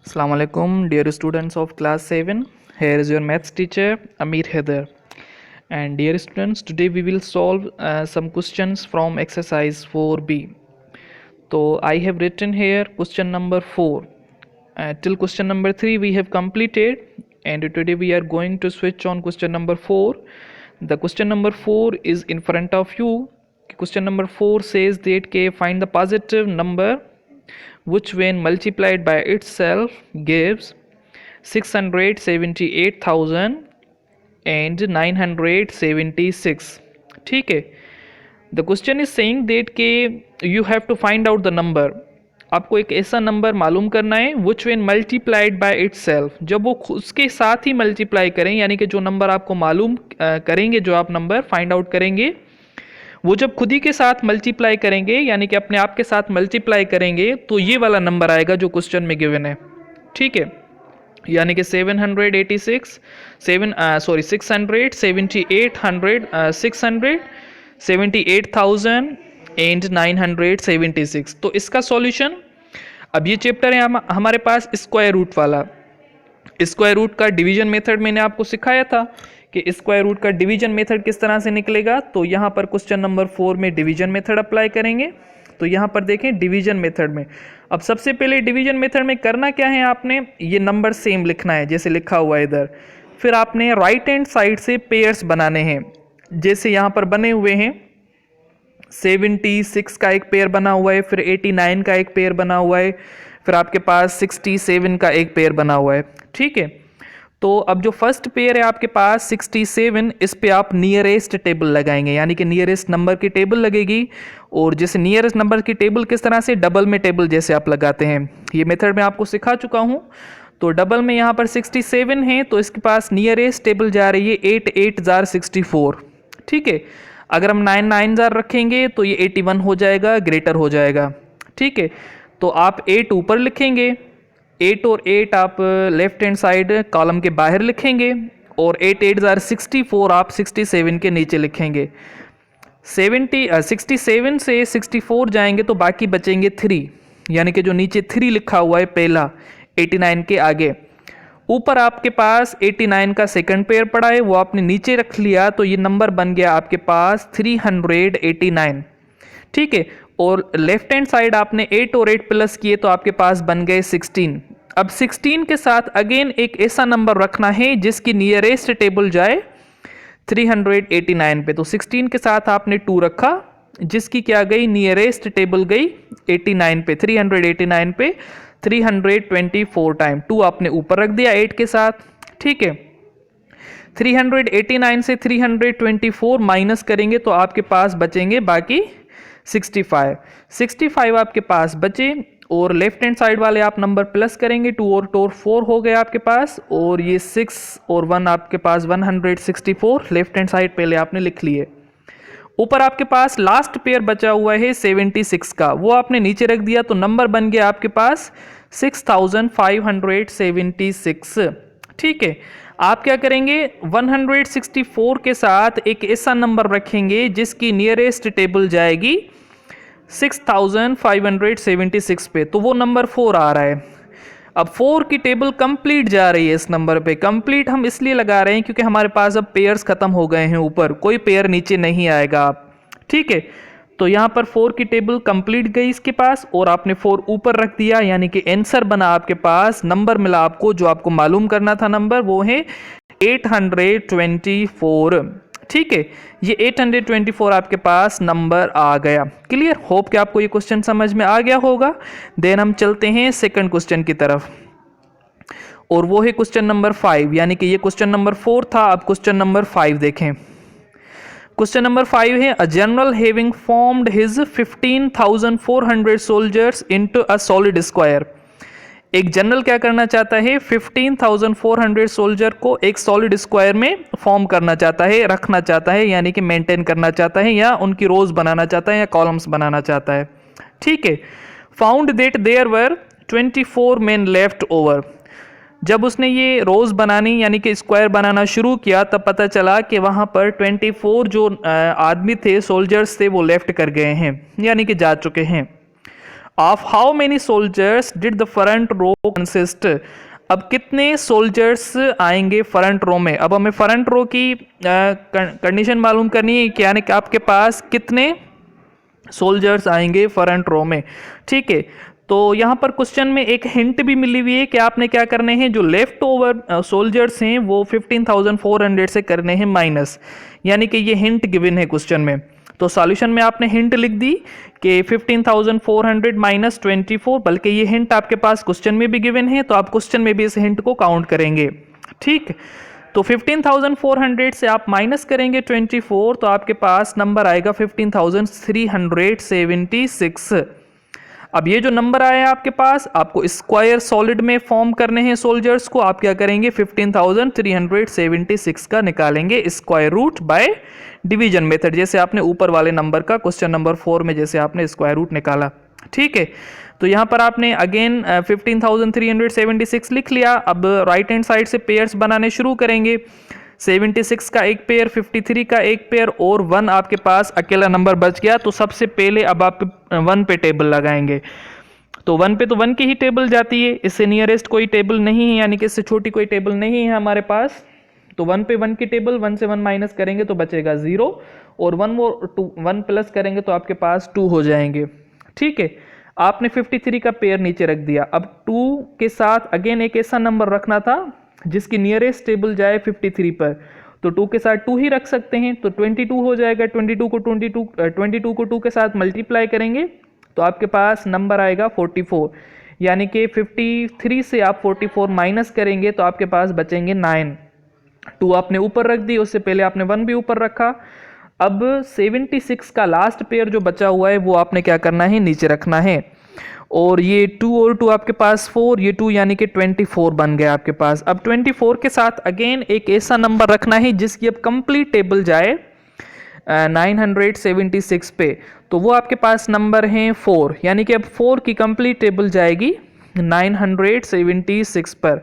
Assalamu alaikum, dear students of class 7. Here is your maths teacher Amir Heather. And dear students, today we will solve some questions from exercise 4b. So I have written here question number 4. Till question number 3 we have completed, and today we are going to switch on question number 4. The question number 4 is in front of you. Question number 4 says that find the positive number which when multiplied by itself gives 678,976. ठीक है. The question is saying that के you have to find out the number. आपको एक ऐसा नंबर मालूम करना है which when multiplied by itself, जब वो उसके साथ ही मल्टीप्लाई करें, यानी कि जो नंबर आपको मालूम करेंगे, जो आप नंबर फाइंड आउट करेंगे, वो जब खुद ही के साथ मल्टीप्लाई करेंगे, यानी कि अपने आप के साथ मल्टीप्लाई करेंगे, तो ये वाला नंबर आएगा जो क्वेश्चन में गिवन है. ठीक है, यानी कि 678,976. तो इसका सॉल्यूशन, अब ये चैप्टर है हमारे पास स्क्वायर रूट वाला. स्क्वायर रूट का डिवीजन मेथड मैंने आपको सिखाया था कि स्क्वायर रूट का डिवीजन मेथड किस तरह से निकलेगा. तो यहाँ पर क्वेश्चन नंबर 4 में डिवीजन मेथड अप्लाई करेंगे. तो यहाँ पर देखें डिवीजन मेथड में, अब सबसे पहले डिवीजन मेथड में करना क्या है, आपने ये नंबर सेम लिखना है जैसे लिखा हुआ है इधर. फिर आपने राइट हैंड साइड से पेयर्स बनाने हैं, जैसे यहाँ पर बने हुए हैं. 76 का एक पेयर बना हुआ है, फिर 89 का एक पेयर बना हुआ है, फिर आपके पास 67 का एक पेयर बना हुआ है. ठीक है, तो अब जो फर्स्ट पेयर है आपके पास 67, इस पे आप नियरेस्ट टेबल लगाएंगे, यानी कि नियरेस्ट नंबर की टेबल लगेगी. और जैसे नियरेस्ट नंबर की टेबल किस तरह से, डबल में टेबल जैसे आप लगाते हैं, ये मेथड मैं आपको सिखा चुका हूँ. तो डबल में यहाँ पर 67 है, तो इसके पास नियरेस्ट टेबल जा रही है 8 64. ठीक है, अगर हम 9 9 रखेंगे तो ये 81 हो जाएगा, ग्रेटर हो जाएगा. ठीक है, तो आप 8 ऊपर लिखेंगे, 8 और 8 आप लेफ्ट हैंड साइड कॉलम के बाहर लिखेंगे, और 8 8 64 आप 67 के नीचे लिखेंगे. 67 से 64 जाएंगे तो बाकी बचेंगे 3, यानी कि जो नीचे 3 लिखा हुआ है पहला 89 के आगे. ऊपर आपके पास 89 का सेकंड पेयर पड़ा है, वो आपने नीचे रख लिया, तो ये नंबर बन गया आपके पास 389. ठीक है, और लेफ्ट हैंड साइड आपने 8 और 8 प्लस किए तो आपके पास बन गए 16. अब 16 के साथ अगेन एक ऐसा नंबर रखना है जिसकी नियरेस्ट टेबल जाए 389 पे. तो 16 के साथ आपने 2 रखा, जिसकी क्या गई, नियरेस्ट टेबल गई 89 पे, 389 पे 324 टाइम 2 आपने ऊपर रख दिया 8 के साथ. ठीक है, 389 से 324 माइनस करेंगे तो आपके पास बचेंगे बाकी 65 आपके पास बचे. और लेफ्ट हैंड साइड वाले आप नंबर प्लस करेंगे, 2 और 2 4 हो गए आपके पास, और ये 6 और 1 आपके पास 164 लेफ्ट हैंड साइड पहले आपने लिख लिए. ऊपर आपके पास लास्ट पेयर बचा हुआ है 76 का, वो आपने नीचे रख दिया, तो नंबर बन गया आपके पास 6576. ठीक है, आप क्या करेंगे, 164 के साथ एक ऐसा नंबर रखेंगे जिसकी नियरेस्ट टेबल जाएगी 6576 पे, तो वो नंबर 4 आ रहा है. अब 4 की टेबल कंप्लीट जा रही है इस नंबर पे. कंप्लीट हम इसलिए लगा रहे हैं क्योंकि हमारे पास अब पेयर्स खत्म हो गए हैं, ऊपर कोई पेयर नीचे नहीं आएगा आप. ठीक है, तो यहाँ पर 4 की टेबल कंप्लीट गई इसके पास, और आपने 4 ऊपर रख दिया, यानी कि आंसर बना आपके पास, नंबर मिला आपको, जो आपको मालूम करना था नंबर, वो है 824. ठीक है, ये 824 आपके पास नंबर आ गया. क्लियर, होप कि आपको ये क्वेश्चन समझ में आ गया होगा. देन हम चलते हैं सेकंड क्वेश्चन की तरफ, और वो है क्वेश्चन नंबर 5, यानी कि ये क्वेश्चन नंबर 4 था. अब क्वेश्चन नंबर 5 देखें. क्वेश्चन नंबर 5 है, a general having formed his 15,400 soldiers into a solid square. एक जनरल क्या करना चाहता है, 15,400 सोल्जर को एक सॉलिड स्क्वायर में फॉर्म करना चाहता है, रखना चाहता है, यानी कि मेंटेन करना चाहता है, या उनकी रोज बनाना चाहता है, या कॉलम्स बनाना चाहता है. ठीक है, found that there were 24 men left over. जब उसने ये रोज बनानी यानी कि स्क्वायर बनाना शुरू किया, तब पता चला कि वहाँ पर 24 जो आदमी थे, सोल्जर्स थे, वो लेफ्ट कर गए हैं, यानी कि जा चुके हैं. Of how many soldiers did the front row consist. अब कितने सोल्जर्स आएंगे फ्रंट रो में। अब हमें फ्रंट रो की कंडीशन मालूम करनी है, यानी कि आपके पास कितने सोल्जर्स आएंगे फ्रंट रो में। ठीक है, तो यहाँ पर क्वेश्चन में एक हिंट भी मिली हुई है कि आपने क्या करने हैं, जो लेफ्ट ओवर सोल्जर्स हैं वो 15,400 से करने हैं माइनस, यानी कि ये हिंट गिवन है क्वेश्चन में। तो सॉल्यूशन में आपने हिंट लिख दी कि 15,400 माइनस 24, बल्कि ये हिंट आपके पास क्वेश्चन में भी गिवन है, तो आप क्वेश्चन में भी इस हिंट को काउंट करेंगे। ठीक, तो 15,400 से आप माइनस करेंगे 24, तो आपके पास नंबर आएगा 15,376। अब ये जो नंबर आया आपके पास, आपको स्क्वायर सॉलिड में फॉर्म करने हैं सोल्जर्स को। आप क्या करेंगे, 15,376 का निकालेंगे square root by division method, जैसे आपने ऊपर वाले नंबर का क्वेश्चन नंबर 4 में जैसे आपने स्क्वायर रूट निकाला। ठीक है, तो यहाँ पर आपने अगेन 15,376 लिख लिया। अब राइट हैंड साइड से पेयर्स बनाने शुरू करेंगे। 76 का एक पेयर, 53 का एक पेयर और 1 आपके पास अकेला नंबर बच गया। तो सबसे पहले अब आप 1 पे टेबल लगाएंगे। तो 1 पे तो 1 की ही टेबल जाती है, इससे नियरेस्ट कोई टेबल नहीं है, यानी कि इससे छोटी कोई टेबल नहीं है हमारे पास। तो 1 पे 1 की टेबल, 1 से 1 माइनस करेंगे तो बचेगा 0, और 1 और 2 1 प्लस करेंगे तो आपके पास 2 हो जाएंगे। ठीक है, आपने 53 का पेयर नीचे रख दिया। अब 2 के साथ अगेन एक ऐसा नंबर रखना था जिसकी नियरेस्ट टेबल जाए 53 पर, तो 2 के साथ 2 ही रख सकते हैं, तो 22 हो जाएगा। 22 को 2 के साथ मल्टीप्लाई करेंगे तो आपके पास नंबर आएगा 44, यानी कि 53 से आप 44 माइनस करेंगे तो आपके पास बचेंगे 9। 2 आपने ऊपर रख दी, उससे पहले आपने 1 भी ऊपर रखा। अब 76 का लास्ट पेयर जो बचा हुआ है वो आपने क्या करना है, नीचे रखना है। और ये 2 और 2 आपके पास 4, ये 2 यानी कि 24 बन गया आपके पास। अब 24 के साथ अगेन एक ऐसा नंबर रखना है जिसकी अब कंप्लीट टेबल जाए 976 पे, तो वो आपके पास नंबर है 4, यानी कि अब 4 की कंप्लीट टेबल जाएगी 976 पर।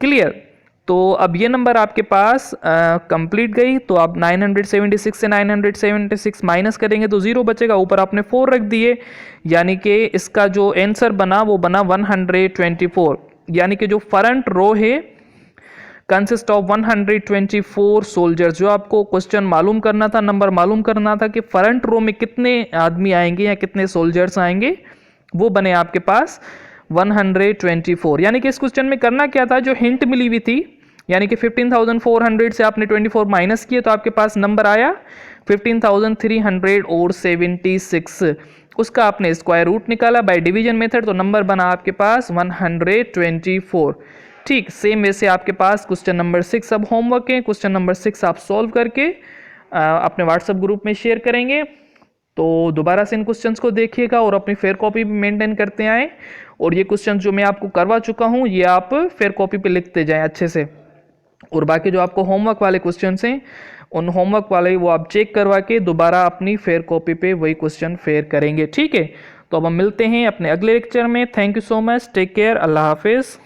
क्लियर, तो अब ये नंबर आपके पास कंप्लीट गई, तो आप 976 से 976 माइनस करेंगे तो 0 बचेगा, ऊपर आपने 4 रख दिए, यानी कि इसका जो आंसर बना वो बना 124, यानी कि जो फ्रंट रो है कंसिस्ट ऑफ 124 सोल्जर्स। जो आपको क्वेश्चन मालूम करना था, नंबर मालूम करना था कि फ्रंट रो में कितने आदमी आएंगे या कितने सोल्जर्स आएंगे, वो बने आपके पास 124। यानी कि इस क्वेश्चन में करना क्या था, जो हिंट मिली हुई थी, यानी कि 15,400 से आपने 24 माइनस किए तो आपके पास नंबर आया 15,376, उसका आपने स्क्वायर रूट निकाला बाय डिवीजन मेथड, तो नंबर बना आपके पास 124। ठीक, सेम वैसे आपके पास क्वेश्चन नंबर 6 अब होमवर्क है। क्वेश्चन नंबर 6 आप सॉल्व करके अपने व्हाट्सएप ग्रुप में शेयर करेंगे। तो दोबारा से इन क्वेश्चंस को देखिएगा और अपनी फेयर कॉपी भी मेंटेन करते आएँ, और ये क्वेश्चन जो मैं आपको करवा चुका हूँ ये आप फेयर कॉपी पे लिखते जाएं अच्छे से। और बाकी जो आपको होमवर्क वाले क्वेश्चंस हैं उन होमवर्क वाले वो आप चेक करवा के दोबारा अपनी फेयर कॉपी पे वही क्वेश्चन फेयर करेंगे। ठीक है, तो अब हम मिलते हैं अपने अगले लेक्चर में। Thank you so much, take care, अल्लाह हाफिज़।